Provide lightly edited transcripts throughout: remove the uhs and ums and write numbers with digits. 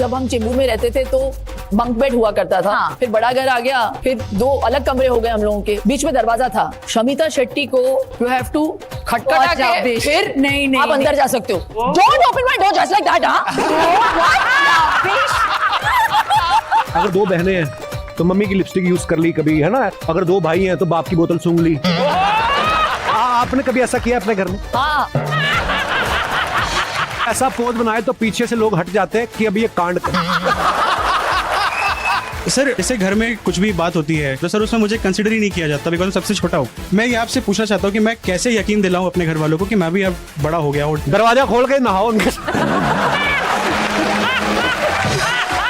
जब हम चेंबूर में रहते थे तो बंक बेड हुआ करता था। हाँ। फिर बड़ा घर आ गया, फिर 2 अलग कमरे हो गए हम लोगों के, बीच में दरवाजा था। शमिता शेट्टी को यू हैव टू खटखटा के फिर नहीं आप अंदर जा सकते हो। Don't open my door just like that. अगर 2 बहनें हैं तो मम्मी की लिपस्टिक यूज कर ली कभी, है ना। अगर 2 भाई हैं तो बाप की बोतल सूंघ ली। आपने कभी ऐसा किया अपने घर में? हाँ, ऐसा पोज बनाए तो पीछे से लोग हट जाते हैं कि अभी ये कांड कर। सर जैसे घर में कुछ भी बात होती है तो सर उसमें मुझे कंसिडर ही नहीं किया जाता, बिकॉज मैं सबसे छोटा हूँ। मैं ये आपसे पूछना चाहता हूँ कि मैं कैसे यकीन दिलाऊं अपने घर वालों को कि मैं भी अब बड़ा हो गया हूँ। दरवाजा खोल के नहाओ उनके।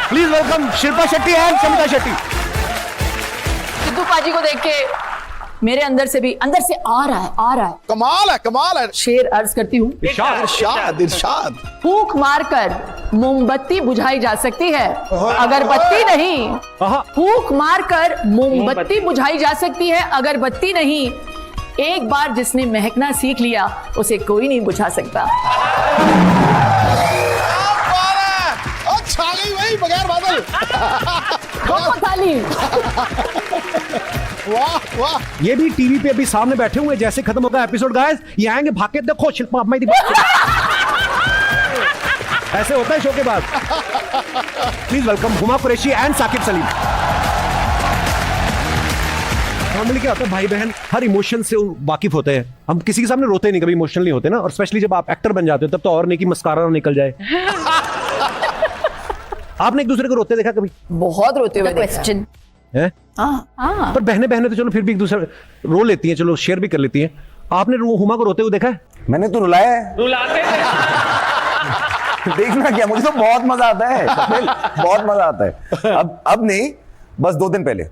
Please welcome Shilpa Shetty and Shamita Shetty. Sidhu paaji को देख के मेरे अंदर से आ रहा है। कमाल है। शेर अर्ज करती हूँ, इरशाद। फूंक मारकर मोमबत्ती बुझाई जा सकती है, अगरबत्ती नहीं। फूंक मारकर मोमबत्ती बुझाई जा सकती है, अगरबत्ती नहीं। एक बार जिसने महकना सीख लिया उसे कोई नहीं बुझा सकता। छा गई भाई बगैर बादल। वाह। ये भी टीवी पे अभी सामने बैठे हुए, जैसे खत्म होगा एपिसोड गाइस ये आएंगे भाग के, देखो शिल्पा अब मैं ऐसे होता है शो के बाद। Please welcome Huma Qureshi and Saqib Salim. Normally क्या होता है, भाई बहन हर इमोशन से वाकिफ होते हैं। हम किसी के सामने रोते नहीं, कभी इमोशनल नहीं होते ना। और स्पेशली जब आप एक्टर बन जाते हो तब तो और नहीं कि मस्कारा निकल जाए। आपने एक दूसरे को रोते देखा कभी? बहुत रोते हुए क्वेश्चन है? पर बहनें तो चलो फिर भी एक दूसरे रो लेती हैं, चलो शेयर भी कर लेती हैं। आपने हुमा को रोते हुए देखा है? मैंने तो रुलाया है। रुलाते थे। देखना क्या, मुझे तो बहुत मजा आता है, बहुत मजा आता है। अब नहीं, बस 2 दिन पहले।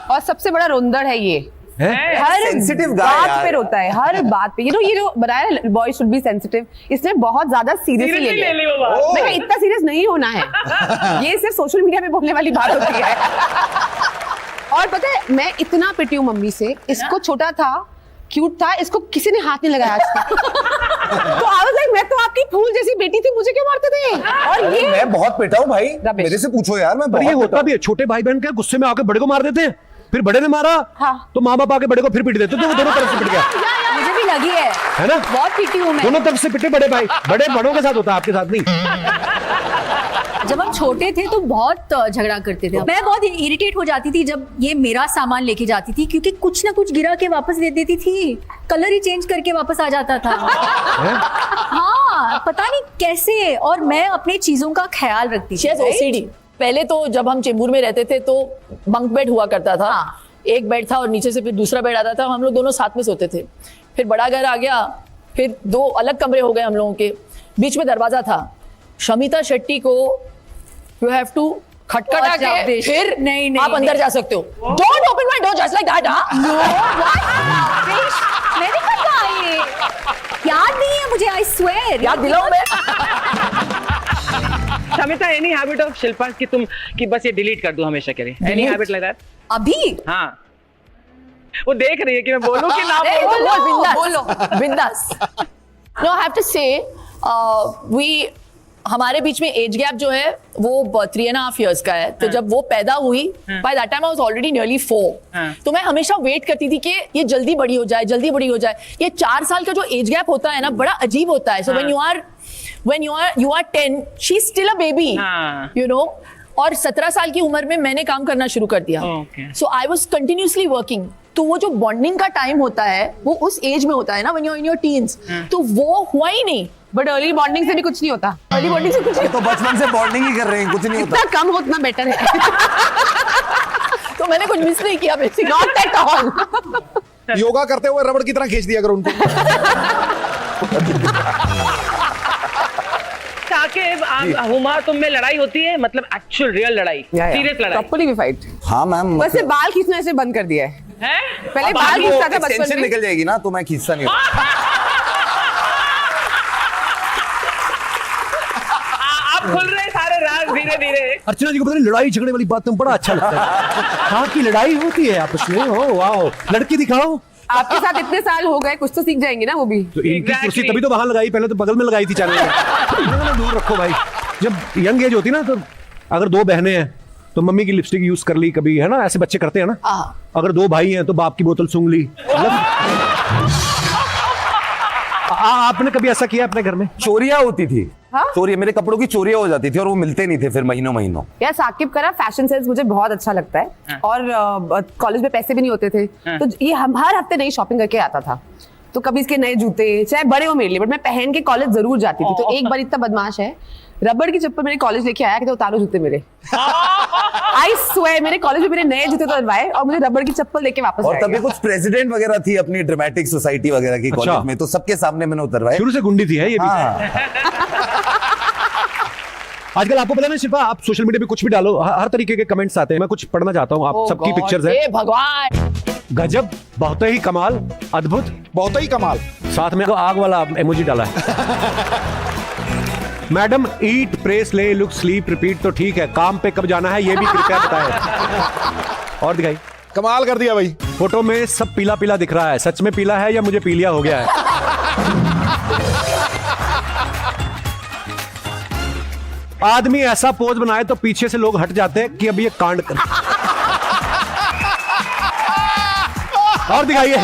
और सबसे बड़ा रोंदड़ है ये, हर सेंसिटिव बात पे रोता है, हर बात पे। ये जो बनाया ना बॉय शुड बी सेंसिटिव, इसने बहुत ज्यादा सीरियसली ले लिया। मैं इतना सीरियस नहीं होना है, ये सिर्फ सोशल मीडिया पे बोलने वाली बात होती है। और पता है मैं इतना पिटी हूँ मम्मी से, इसको छोटा था, क्यूट था, इसको किसी ने हाथ नहीं लगाया आज तक। तो आवाज लाइक मैं तो आपकी फूल जैसी बेटी थी, मुझे क्यों मारते थे? और ये मैं बहुत पिटा हूँ भाई, मेरे से पूछो यार। मैं पर ये होता भी है, छोटे भाई बहन के गुस्से में आके बड़े को मार देते हैं, फिर बड़े ने मारा तो माँ बाप आके बड़े को फिर पीट देते, तो वो दोनों तरफ से पिट गया। मुझे भी लगी है ना, बहुत पीटी हूँ मैं। दोनों तरफ से पिटे बड़े भाई, बड़ों के साथ होता है, आपके साथ नहीं। जब हम छोटे थे तो बहुत झगड़ा करते थे। मैं बहुत इरिटेट हो जाती थी जब ये मेरा सामान लेके जाती थी, क्योंकि कुछ ना कुछ गिरा के वापस दे देती थी, कलर ही चेंज करके वापस आ जाता था। हाँ, पता नहीं कैसे। और मैं अपनी चीजों का ख्याल रखती थी। OCD। पहले तो जब हम चेंबूर में रहते थे तो बंक बेड हुआ करता था। एक बेड था और नीचे से फिर दूसरा बेड आता था, हम लोग दोनों साथ में सोते थे। फिर बड़ा घर आ गया, फिर 2 अलग कमरे हो गए हम लोगों के, बीच में दरवाजा था। शमिता शेट्टी को यू हैव टू खटखटा के फिर नहीं आप अंदर जा सकते हो। Don't open my door just like that. मैंने कहा ये याद नहीं है मुझे, आई स्वेयर। याद दिलाऊं मैं? Shamita, any habit of Shilpa कि बस ये डिलीट कर दूं हमेशा के लिए? Any habit like that? अभी हाँ, वो देख रही है कि मैं बोलूं कि ना बोलो बिंदास। नो, आई हैव टू से हमारे बीच में एज गैप जो है वो 3.5 years का है। तो जब वो पैदा हुई, by that time I was already nearly 4। तो मैं हमेशा वेट करती थी कि ये जल्दी बड़ी हो जाए। ये 4 साल का जो एज गैप होता है ना, बड़ा अजीब होता है। So when you are 10, she is still a baby, you know. और 17 साल की उम्र में मैंने काम करना शुरू कर दिया। सो आई वाज कंटिन्यूअसली वर्किंग। तो वो जो बॉन्डिंग का टाइम होता है वो उस एज में होता है ना, when you are in your teens. तो वो हुआ ही नहीं। बट अर्ली बॉन्डिंग से भी कुछ नहीं होता। अर्ली बॉन्डिंग से कुछ नहीं। तो बचपन से बॉन्डिंग ही कर रहे हैं, कुछ नहीं होता। जितना कम हो उतना बेटर है। तो मैंने कुछ मिस नहीं किया basically. Not at all. Yoga करते हुए रबड़ की तरह खींच दिया करो उनको। साकिब, हुमा तुम में लड़ाई होती है, मतलब एक्चुअल रियल लड़ाई, सीरियस लड़ाई? प्रॉपर्ली भी फाइट। हाँ मैम, बस ये बाल खींचना ऐसे बंद कर दिया है। पहले बाल खींचता था बचपन में। निकल जाएगी ना तो मैं खींचता नहीं। आप खुल रहे सारे राज धीरे धीरे। अर्चना जी को पता नहीं लड़ाई झगड़े वाली बात में बड़ा अच्छा लगता है। कहाँ की लड़ाई होती है आपस में? ओ वाओ, लड़की दिखाओ। आपके साथ इतने साल हो गए, कुछ तो सीख जाएंगे ना वो भी। तो इनकी कुर्सी तभी तो वहां लगाई, पहले तो बगल में लगाई थी चैनल में। दूर रखो भाई। जब यंग एज होती ना तो अगर दो बहनें हैं तो मम्मी की लिपस्टिक यूज कर ली कभी, है ना, ऐसे बच्चे करते हैं ना। अगर दो भाई हैं तो बाप की बोतल सूंघ ली। आपने कभी ऐसा किया अपने घर में? चोरियां होती थी। हाँ? चोरी, मेरे कपड़ों की चोरियां हो जाती थी और वो मिलते नहीं थे फिर महीनों महीनों। यार साकिब का ना फैशन सेंस मुझे बहुत अच्छा लगता है। और कॉलेज में पैसे भी नहीं होते थे, तो ये हम हर हफ्ते नई शॉपिंग करके आता था। तो कभी इसके नए जूते, चाहे बड़े हो मेरे लिए, बट मैं पहन के कॉलेज जरूर जाती थी। तो एक बार इतना बदमाश है, रबड़ की चप्पल मेरे कॉलेज लेके आया कि तो उतारो जूते मेरे। आई स्वेयर, मेरे कॉलेज में मेरे नए जूते उतरवाए और मुझे रबड़ की चप्पल लेके वापस और आया। तभी कुछ प्रेसिडेंट वगैरह थी अपनी ड्रामेटिक सोसाइटी वगैरह की अच्छा। कॉलेज में, तो सबके सामने मैंने उतरवाए। शुरू से गुंडी थी है ये भी। हाँ। आजकल आपको पता है शिल्पा, आप सोशल मीडिया पे कुछ भी डालो, हर तरीके के कमेंट्स आते हैं। मैं कुछ पढ़ना चाहता हूँ, आप Oh सबकी God, पिक्चर्स है। हे भगवान, गजब, बहुत ही कमाल, अद्भुत, बहुत ही कमाल। साथ में आग वाला इमोजी डाला है। Madam eat pray slay look sleep repeat तो ठीक है, काम पे कब जाना है ये भी कृपया बताएं। और दिखाई, कमाल कर दिया भाई। फोटो में सब पीला पीला दिख रहा है, सच में पीला है या मुझे पीलिया हो गया है? आदमी ऐसा पोज बनाए तो पीछे से लोग हट जाते हैं कि अब ये कांड कर। और दिखाइए,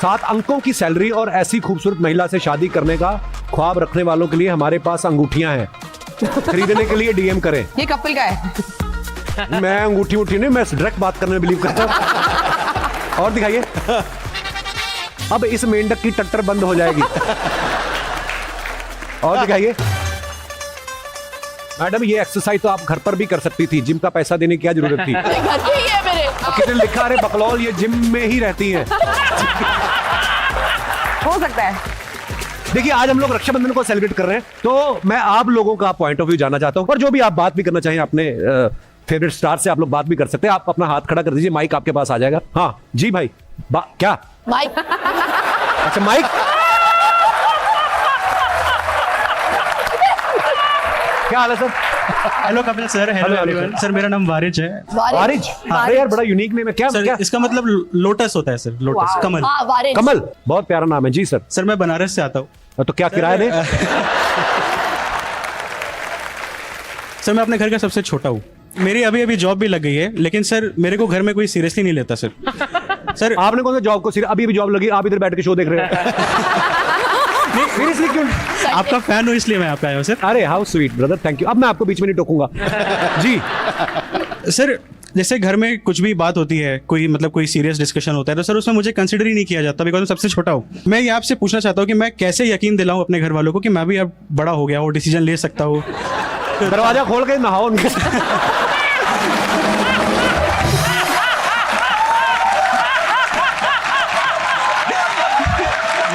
7 अंकों की सैलरी और ऐसी खूबसूरत महिला से शादी करने का ख्वाब रखने वालों के लिए हमारे पास अंगूठियां हैं, खरीदने के लिए डीएम करें। ये कपल का है। मैं अंगूठी नहीं, मैं डायरेक्ट बात करने में बिलीव करता हूं। और दिखाइए, अब इस मेंढक की टट्टर बंद हो जाएगी। और दिखाइए, मैडम ये एक्सरसाइज तो आप घर पर भी कर सकती थी, जिम का पैसा देने की क्या जरूरत थी? ये घर पे ही है मेरे। कितने लिखा, अरे बकलौल ये जिम में ही रहती हैं। हो सकता है। देखिए, आज हम लोग रक्षाबंधन को सेलिब्रेट कर रहे हैं, तो मैं आप लोगों का पॉइंट ऑफ व्यू जानना चाहता हूं। और जो भी आप बात भी करना चाहें अपने फेवरेट स्टार से, आप लोग बात भी कर सकते हैं। आप अपना हाथ खड़ा कर दीजिए, माइक आपके पास आ जाएगा। हाँ जी भाई, क्या? माइक, अच्छा माइक, क्या हाल है sir? Hello Kapil sir, hello hello, everyone. Sir मेरा नाम वारिज है। वारिज, अरे यार बड़ा यूनिक नेम है। क्या सर क्या? इसका मतलब लोटस होता है सर, लोटस, Wow. कमल। हाँ वारिज। कमल, बहुत प्यारा नाम है जी सर। सर मैं बनारस से आता हूँ। तो क्या किराया दे? सर मैं अपने घर का सबसे छोटा हूँ। मेरी अभी अभी जॉब भी लग गई है, लेकिन सर मेरे को घर में कोई सीरियसली नहीं लेता सर। सर आपने कौन सा जॉब को अभी अभी जॉब लगी, आप इधर बैठ के शो देख रहे हैं? सीरियसली क्यों? आपका फैन हूँ इसलिए मैं यहाँ पे आया हूँ सर। अरे how sweet brother, thank you. अब मैं आपको बीच में नहीं टोकूंगा जी। सर जैसे घर में कुछ भी बात होती है, कोई सीरियस डिस्कशन होता है, तो सर उसमें मुझे कंसिडर ही नहीं किया जाता, बिकॉज मैं सबसे छोटा हूँ। मैं ये आपसे पूछना चाहता हूँ कि मैं कैसे यकीन दिलाऊं अपने घर वालों को कि मैं भी अब बड़ा हो गया हूँ, डिसीजन ले सकता हूँ। दरवाजा खोल के नहाओ उनके।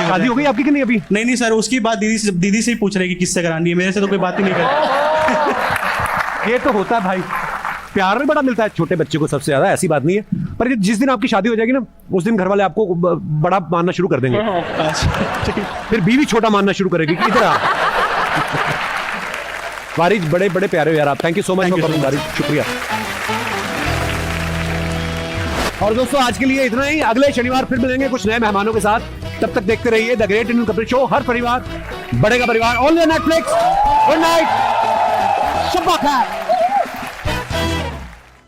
शादी हो गई आपकी कि नहीं अभी? नहीं सर, उसकी बात दीदी से ही पूछ रहे कि किससे करानी है, मेरे से तो कोई बात ही नहीं कर। ये तो होता है भाई, प्यार भी बड़ा मिलता है छोटे बच्चे को सबसे ज्यादा, ऐसी बात नहीं है। पर जिस दिन आपकी शादी हो जाएगी ना, उस दिन घर वाले आपको बड़ा मानना शुरू कर देंगे। फिर बीवी छोटा मानना शुरू करेगी कि इधर आ। वारिज, बड़े बड़े प्यारे हो यार आप। Thank you so much for coming Waris, शुक्रिया। और दोस्तों आज के लिए इतना ही। अगले शनिवार फिर मिलेंगे कुछ नए मेहमानों के साथ। तब तक देखते रहिए the great Indian Kapil show. हर परिवार बढ़ेगा परिवार, ओनली नेटफ्लिक्स। गुड नाइट, शब्बा खैर।